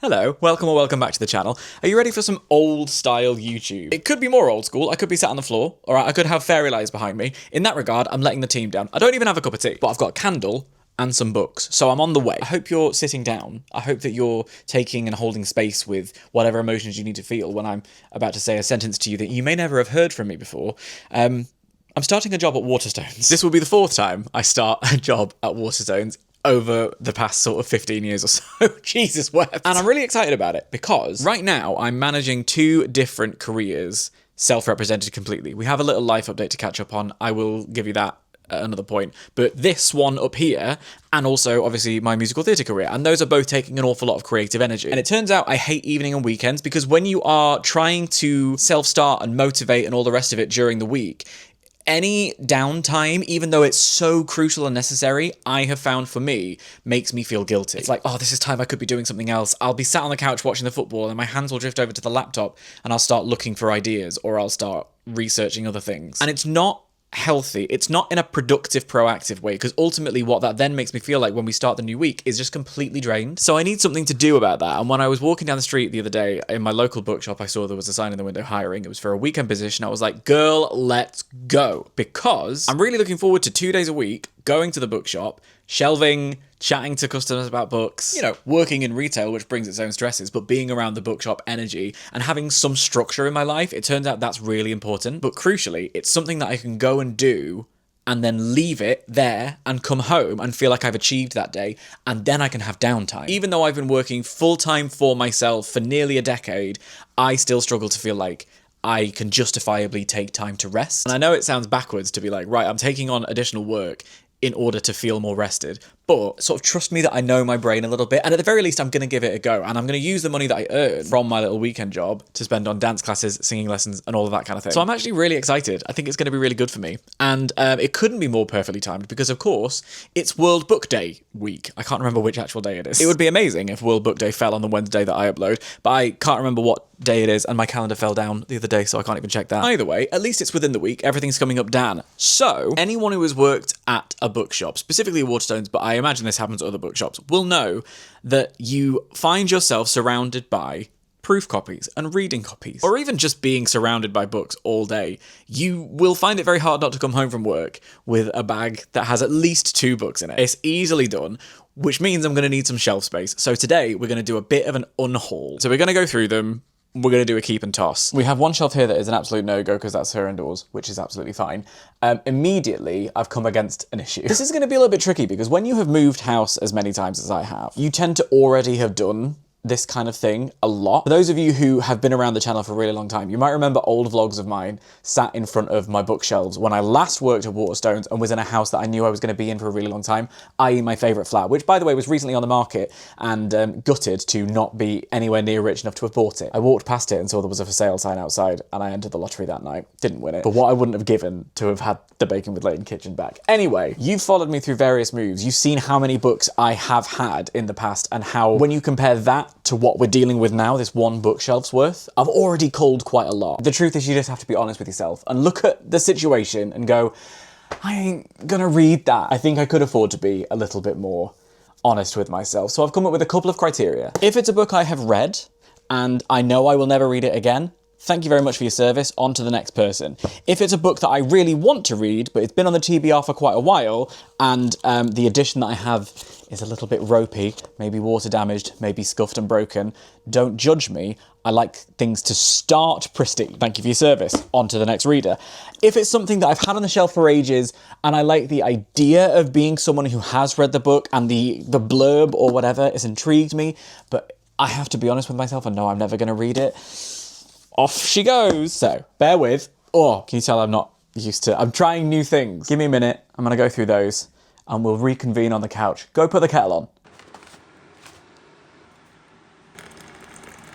Hello, welcome or welcome back to the channel. Are you ready for some old style YouTube? It could be more old school, I could be sat on the floor, or I could have fairy lights behind me. In that regard, I'm letting the team down. I don't even have a cup of tea, but I've got a candle and some books, so I'm on the way. I hope you're sitting down. I hope that you're taking and holding space with whatever emotions you need to feel when I'm about to say a sentence to you that you may never have heard from me before. I'm starting a job at Waterstones. This will be the fourth time I start a job at Waterstones over the past sort of 15 years or so. Jesus wept. And I'm really excited about it because right now I'm managing two different careers, self-represented completely. We have a little life update to catch up on. I will give you that at another point. But this one up here, and also obviously my musical theatre career, and those are both taking an awful lot of creative energy. And it turns out I hate evening and weekends because when you are trying to self-start and motivate and all the rest of it during the week, any downtime, even though it's so crucial and necessary, I have found for me, makes me feel guilty. It's like, oh, this is time I could be doing something else. I'll be sat on the couch watching the football and my hands will drift over to the laptop and I'll start looking for ideas or I'll start researching other things. And it's not healthy. It's not in a productive, proactive way, because ultimately what that then makes me feel like when we start the new week is just completely drained. So I need something to do about that. And when I was walking down the street the other day in my local bookshop, I saw there was a sign in the window hiring. It was for a weekend position. I was like, girl, let's go. Because I'm really looking forward to 2 days a week going to the bookshop, shelving, chatting to customers about books, you know, working in retail, which brings its own stresses, but being around the bookshop energy and having some structure in my life. It turns out that's really important. But crucially, it's something that I can go and do and then leave it there and come home and feel like I've achieved that day, and then I can have downtime. Even though I've been working full-time for myself for nearly a decade, I still struggle to feel like I can justifiably take time to rest. And I know it sounds backwards to be like, right, I'm taking on additional work in order to feel more rested, but sort of trust me that I know my brain a little bit, and at the very least I'm going to give it a go, and I'm going to use the money that I earn from my little weekend job to spend on dance classes, singing lessons, and all of that kind of thing. So I'm actually really excited. I think it's going to be really good for me, and it couldn't be more perfectly timed because, of course, it's World Book Day week. I can't remember which actual day it is. It would be amazing if World Book Day fell on the Wednesday that I upload, but I can't remember what day it is, and my calendar fell down the other day, so I can't even check that. Either way, at least it's within the week. Everything's coming up Dan. So anyone who has worked at a bookshop, specifically Waterstones, but I imagine this happens at other bookshops, will know that you find yourself surrounded by proof copies and reading copies, or even just being surrounded by books all day. You will find it very hard not to come home from work with a bag that has at least 2 books in it. It's easily done, which means I'm going to need some shelf space. So today we're going to do a bit of an unhaul. So we're going to go through them. We're going to do a keep and toss. We have one shelf here that is an absolute no-go because that's her indoors, which is absolutely fine. Immediately, I've come against an issue. This is going to be a little bit tricky because when you have moved house as many times as I have, you tend to already have done this kind of thing a lot. For those of you who have been around the channel for a really long time, you might remember old vlogs of mine sat in front of my bookshelves when I last worked at Waterstones and was in a house that I knew I was going to be in for a really long time, i.e. my favourite flat, which by the way was recently on the market and gutted to not be anywhere near rich enough to have bought it. I walked past it and saw there was a for sale sign outside and I entered the lottery that night. Didn't win it, but what I wouldn't have given to have had the Bacon with Leighton kitchen back. Anyway, you've followed me through various moves. You've seen how many books I have had in the past and how when you compare that to what we're dealing with now, this one bookshelf's worth, I've already culled quite a lot. The truth is you just have to be honest with yourself and look at the situation and go, I ain't gonna read that. I think I could afford to be a little bit more honest with myself. So I've come up with a couple of criteria. If it's a book I have read and I know I will never read it again, thank you very much for your service, on to the next person. If it's a book that I really want to read, but it's been on the TBR for quite a while, and the edition that I have is a little bit ropey, maybe water damaged, maybe scuffed and broken, don't judge me. I like things to start pristine. Thank you for your service. On to the next reader. If it's something that I've had on the shelf for ages, and I like the idea of being someone who has read the book, and the blurb or whatever has intrigued me, but I have to be honest with myself and know I'm never gonna read it, off she goes. So, bear with. Oh, can you tell I'm not used to... I'm trying new things. Give me a minute. I'm going to go through those and we'll reconvene on the couch. Go put the kettle on.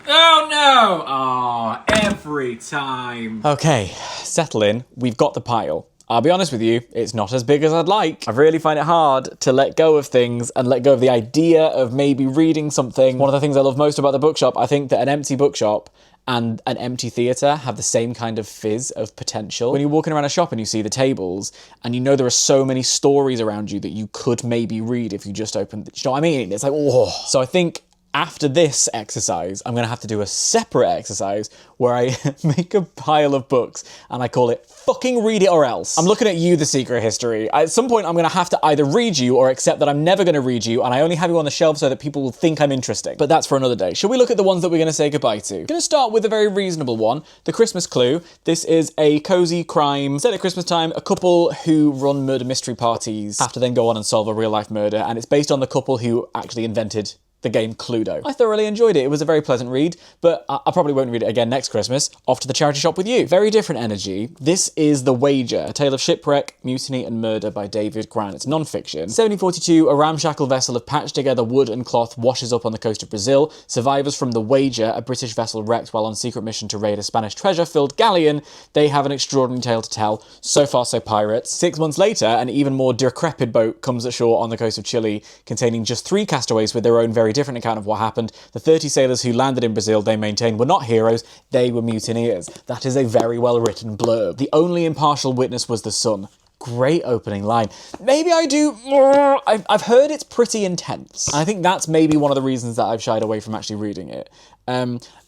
Oh no! Oh, every time. Okay, settle in. We've got the pile. I'll be honest with you, it's not as big as I'd like. I really find it hard to let go of things and let go of the idea of maybe reading something. One of the things I love most about the bookshop, I think that an empty bookshop and an empty theatre have the same kind of fizz of potential. When you're walking around a shop and you see the tables and you know there are so many stories around you that you could maybe read if you just opened, you know what I mean? It's like, oh. So I think after this exercise, I'm going to have to do a separate exercise where I make a pile of books and I call it fucking read it or else. I'm looking at you, The Secret History. At some point, I'm going to have to either read you or accept that I'm never going to read you, and I only have you on the shelf so that people will think I'm interesting. But that's for another day. Shall we look at the ones that we're going to say goodbye to? I'm going to start with a very reasonable one, The Christmas Clue. This is a cozy crime set at Christmas time. A couple who run murder mystery parties have to then go on and solve a real life murder, and it's based on the couple who actually invented the game Cluedo. I thoroughly enjoyed it. It was a very pleasant read, but I probably won't read it again next Christmas. Off to the charity shop with you. Very different energy. This is The Wager, a tale of shipwreck, mutiny and murder by David Grant. It's non-fiction. 1742, a ramshackle vessel of patched together wood and cloth washes up on the coast of Brazil. Survivors from The Wager, a British vessel wrecked while on secret mission to raid a Spanish treasure-filled galleon. They have an extraordinary tale to tell. So far, so pirates. 6 months later, an even more decrepit boat comes ashore on the coast of Chile, containing just 3 castaways with their own very different account of what happened. The 30 sailors who landed in Brazil, they maintain, were not heroes, they were mutineers. That is a very well written blurb. The only impartial witness was the sun. Great opening line. Maybe I do more. I've heard it's pretty intense. I think that's maybe one of the reasons that I've shied away from actually reading it.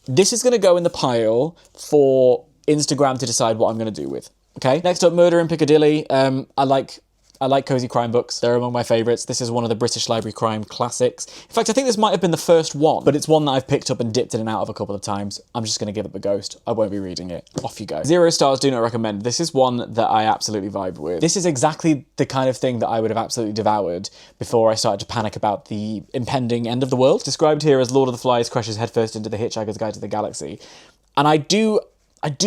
This is going to go in the pile for Instagram to decide what I'm going to do with. Okay. Next up, Murder in Piccadilly. I like cozy crime books. They're among my favourites. This is one of the British Library crime classics. In fact, I think this might have been the first one, but it's one that I've picked up and dipped in and out of a couple of times. I'm just going to give it a ghost. I won't be reading it. Off you go. 0 stars, do not recommend. This is one that I absolutely vibe with. This is exactly the kind of thing that I would have absolutely devoured before I started to panic about the impending end of the world. Described here as Lord of the Flies crashes headfirst into the Hitchhiker's Guide to the Galaxy. And I do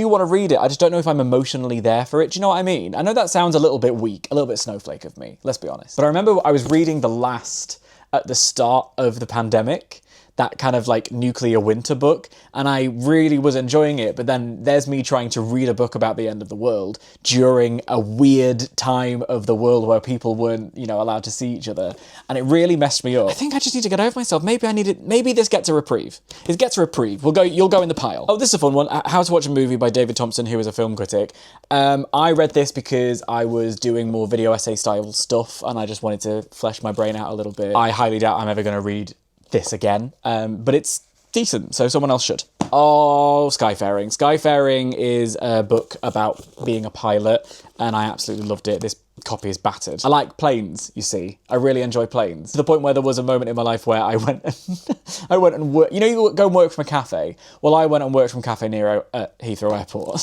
want to read it. I just don't know if I'm emotionally there for it. Do you know what I mean? I know that sounds a little bit weak, a little bit snowflake of me, let's be honest. But I remember I was reading The Last at the start of the pandemic, that kind of like nuclear winter book, and I really was enjoying it, but then there's me trying to read a book about the end of the world during a weird time of the world where people weren't, allowed to see each other, and it really messed me up. I think I just need to get over myself. Maybe this gets a reprieve. It gets a reprieve. You'll go in the pile. Oh, this is a fun one. How to Watch a Movie by David Thompson, who is a film critic. I read this because I was doing more video essay style stuff, and I just wanted to flesh my brain out a little bit. I highly doubt I'm ever going to read this again, but it's decent, so someone else should. Oh, Skyfaring. Skyfaring is a book about being a pilot, and I absolutely loved it. This copy is battered. I like planes, you see. I really enjoy planes. To the point where there was a moment in my life where I went and worked. You go and work from a cafe? Well, I went and worked from Cafe Nero at Heathrow Airport.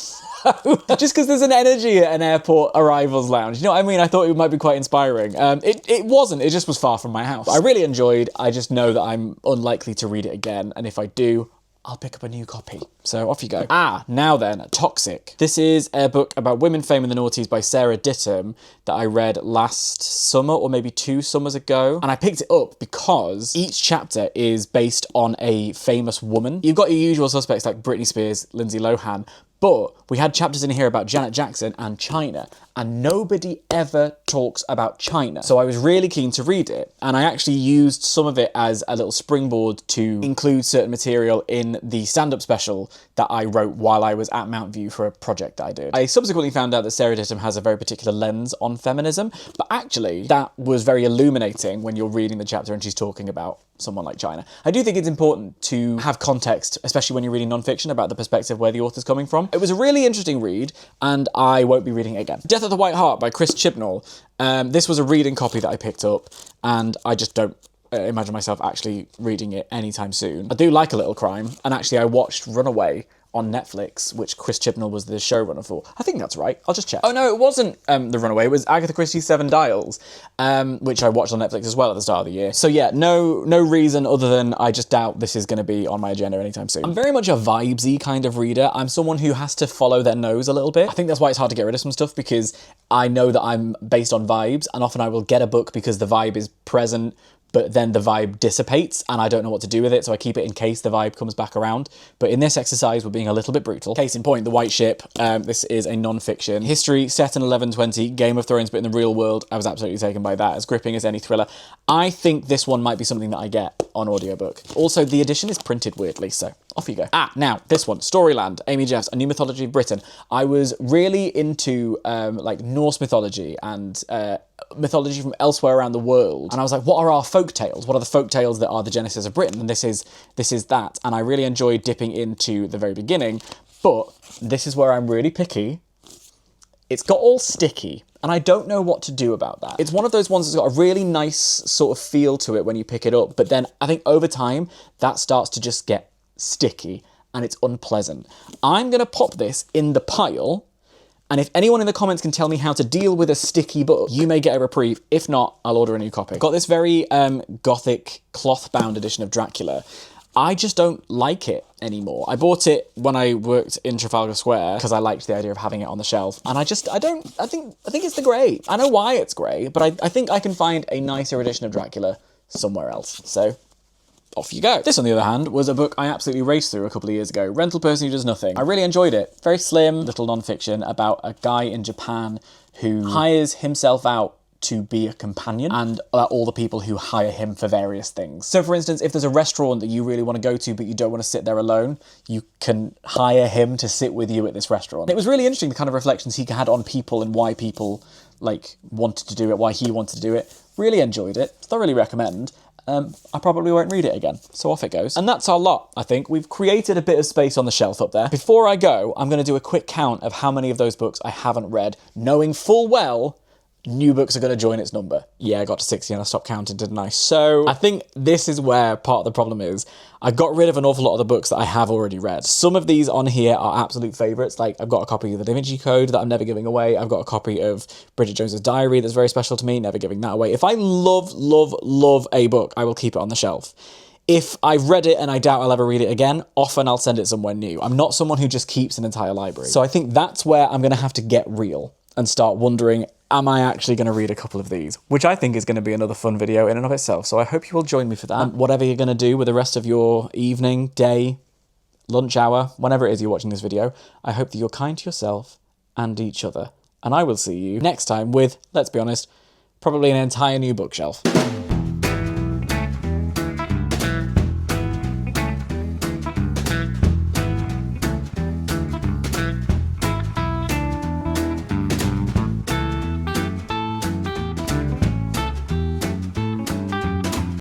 Just because there's an energy at an airport arrivals lounge. You know what I mean? I thought it might be quite inspiring. It wasn't. It just was far from my house. I really enjoyed. I just know that I'm unlikely to read it again. And if I do, I'll pick up a new copy. So off you go. Now then, Toxic. This is a book about women, fame and the noughties by Sarah Dittum that I read last summer or maybe 2 summers ago. And I picked it up because each chapter is based on a famous woman. You've got your usual suspects like Britney Spears, Lindsay Lohan, but we had chapters in here about Janet Jackson and China, and nobody ever talks about China. So I was really keen to read it, and I actually used some of it as a little springboard to include certain material in the stand-up special that I wrote while I was at Mount View for a project that I did. I subsequently found out that Sarah Dittum has a very particular lens on feminism, but actually that was very illuminating when you're reading the chapter and she's talking about someone like China. I do think it's important to have context, especially when you're reading non-fiction, about the perspective where the author's coming from. It was a really interesting read, and I won't be reading it again. Death of the White Hart by Chris Chibnall. This was a reading copy that I picked up, and I just don't imagine myself actually reading it anytime soon. I do like a little crime, and actually I watched Runaway on Netflix, which Chris Chibnall was the showrunner for. I think that's right. I'll just check. Oh no, it wasn't The Runaway. It was Agatha Christie's Seven Dials, which I watched on Netflix as well at the start of the year. So yeah, no reason other than I just doubt this is going to be on my agenda anytime soon. I'm very much a vibesy kind of reader. I'm someone who has to follow their nose a little bit. I think that's why it's hard to get rid of some stuff, because I know that I'm based on vibes, and often I will get a book because the vibe is present, but then the vibe dissipates and I don't know what to do with it, so I keep it in case the vibe comes back around. But in this exercise, we're being a little bit brutal. Case in point, The White Ship. This is a non-fiction. History set in 1120, Game of Thrones, but in the real world. I was absolutely taken by that, as gripping as any thriller. I think this one might be something that I get on audiobook. Also, the edition is printed weirdly, so off you go. Now, this one, Storyland, Amy Jeffs, A New Mythology of Britain. I was really into like Norse mythology and mythology from elsewhere around the world. And I was like, what are our folk tales? What are the folk tales that are the genesis of Britain? And this is that. And I really enjoyed dipping into the very beginning, but this is where I'm really picky. It's got all sticky, and I don't know what to do about that. It's one of those ones that's got a really nice sort of feel to it when you pick it up, but then I think over time, that starts to just get sticky, and it's unpleasant. I'm gonna pop this in the pile, and if anyone in the comments can tell me how to deal with a sticky book, you may get a reprieve. If not, I'll order a new copy. Got this very gothic cloth-bound edition of Dracula. I just don't like it anymore. I bought it when I worked in Trafalgar Square because I liked the idea of having it on the shelf. And I think it's the grey. I know why it's grey, but I think I can find a nicer edition of Dracula somewhere else. So off you go. This, on the other hand, was a book I absolutely raced through a couple of years ago. Rental Person Who Does Nothing. I really enjoyed it. Very slim, little non-fiction about a guy in Japan who hires himself out to be a companion, and all the people who hire him for various things. So for instance, if there's a restaurant that you really want to go to, but you don't want to sit there alone, you can hire him to sit with you at this restaurant. It was really interesting, the kind of reflections he had on people and why people wanted to do it, why he wanted to do it. Really enjoyed it. Thoroughly recommend. I probably won't read it again, so off it goes. And that's our lot, I think. We've created a bit of space on the shelf up there. Before I go, I'm going to do a quick count of how many of those books I haven't read, knowing full well new books are going to join its number. Yeah, I got to 60 and I stopped counting, didn't I? So I think this is where part of the problem is. I got rid of an awful lot of the books that I have already read. Some of these on here are absolute favourites. Like, I've got a copy of the Da Vinci Code that I'm never giving away. I've got a copy of Bridget Jones's Diary that's very special to me, never giving that away. If I love a book, I will keep it on the shelf. If I've read it and I doubt I'll ever read it again, often I'll send it somewhere new. I'm not someone who just keeps an entire library. So I think that's where I'm going to have to get real and start wondering, am I actually going to read a couple of these? Which I think is going to be another fun video in and of itself. So I hope you will join me for that. Whatever you're going to do with the rest of your evening, day, lunch hour, whenever it is you're watching this video, I hope that you're kind to yourself and each other. And I will see you next time with, let's be honest, probably an entire new bookshelf.